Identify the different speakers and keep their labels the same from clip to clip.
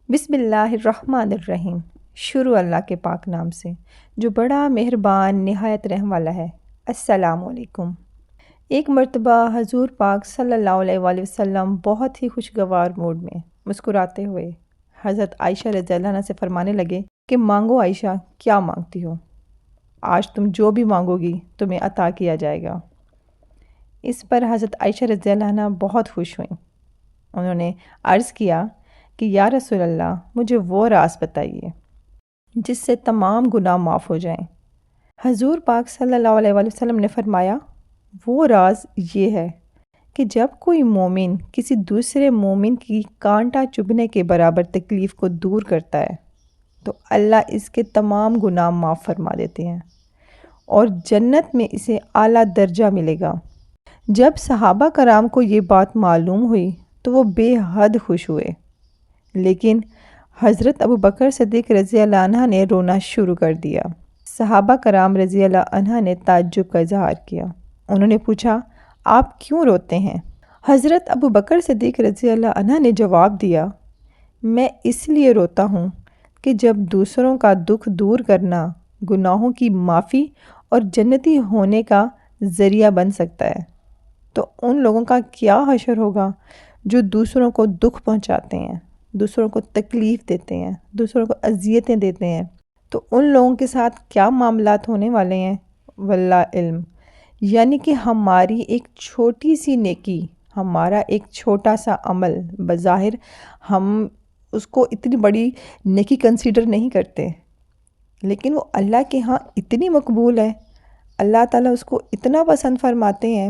Speaker 1: بسم اللہ الرحمن الرحیم۔ شروع اللہ کے پاک نام سے جو بڑا مہربان نہایت رحم والا ہے۔ السلام علیکم۔ ایک مرتبہ حضور پاک صلی اللہ علیہ وآلہ وسلم بہت ہی خوشگوار موڈ میں مسکراتے ہوئے حضرت عائشہ رضی اللہ عنہا سے فرمانے لگے کہ مانگو عائشہ، کیا مانگتی ہو؟ آج تم جو بھی مانگو گی تمہیں عطا کیا جائے گا۔ اس پر حضرت عائشہ رضی اللہ عنہا بہت خوش ہوئیں۔ انہوں نے عرض کیا کہ یا رسول اللہ، مجھے وہ راز بتائیے جس سے تمام گناہ معاف ہو جائیں۔ حضور پاک صلی اللہ علیہ وآلہ وسلم نے فرمایا، وہ راز یہ ہے کہ جب کوئی مومن کسی دوسرے مومن کی کانٹا چبھنے کے برابر تکلیف کو دور کرتا ہے تو اللہ اس کے تمام گناہ معاف فرما دیتے ہیں اور جنت میں اسے اعلیٰ درجہ ملے گا۔ جب صحابہ کرام کو یہ بات معلوم ہوئی تو وہ بے حد خوش ہوئے، لیکن حضرت ابو بکر صدیق رضی اللہ عنہ نے رونا شروع کر دیا۔ صحابہ کرام رضی اللہ عنہ نے تعجب کا اظہار کیا۔ انہوں نے پوچھا، آپ کیوں روتے ہیں؟ حضرت ابو بکر صدیق رضی اللہ عنہ نے جواب دیا، میں اس لیے روتا ہوں کہ جب دوسروں کا دکھ دور کرنا گناہوں کی معافی اور جنتی ہونے کا ذریعہ بن سکتا ہے تو ان لوگوں کا کیا حشر ہوگا جو دوسروں کو دکھ پہنچاتے ہیں، دوسروں کو تکلیف دیتے ہیں، دوسروں کو اذیتیں دیتے ہیں، تو ان لوگوں کے ساتھ کیا معاملات ہونے والے ہیں؟ واللہ علم۔ یعنی کہ ہماری ایک چھوٹی سی نیکی، ہمارا ایک چھوٹا سا عمل، بظاہر ہم اس کو اتنی بڑی نیکی کنسیڈر نہیں کرتے، لیکن وہ اللہ کے ہاں اتنی مقبول ہے، اللہ تعالیٰ اس کو اتنا پسند فرماتے ہیں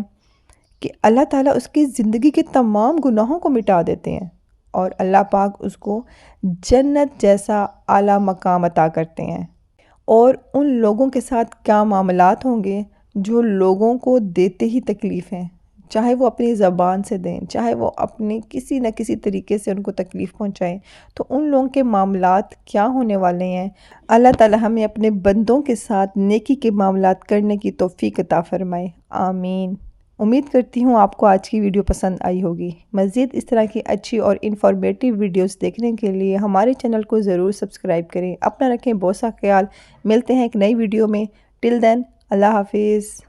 Speaker 1: کہ اللہ تعالیٰ اس کی زندگی کے تمام گناہوں کو مٹا دیتے ہیں اور اللہ پاک اس کو جنت جیسا اعلیٰ مقام عطا کرتے ہیں۔ اور ان لوگوں کے ساتھ کیا معاملات ہوں گے جو لوگوں کو دیتے ہی تکلیف ہیں، چاہے وہ اپنی زبان سے دیں، چاہے وہ اپنے کسی نہ کسی طریقے سے ان کو تکلیف پہنچائیں، تو ان لوگوں کے معاملات کیا ہونے والے ہیں۔ اللہ تعالیٰ ہمیں اپنے بندوں کے ساتھ نیکی کے معاملات کرنے کی توفیق عطا فرمائے، آمین۔ امید کرتی ہوں آپ کو آج کی ویڈیو پسند آئی ہوگی۔ مزید اس طرح کی اچھی اور انفارمیٹیو ویڈیوز دیکھنے کے لیے ہمارے چینل کو ضرور سبسکرائب کریں۔ اپنا رکھیں بہت سا خیال۔ ملتے ہیں ایک نئی ویڈیو میں۔ ٹل دین، اللہ حافظ۔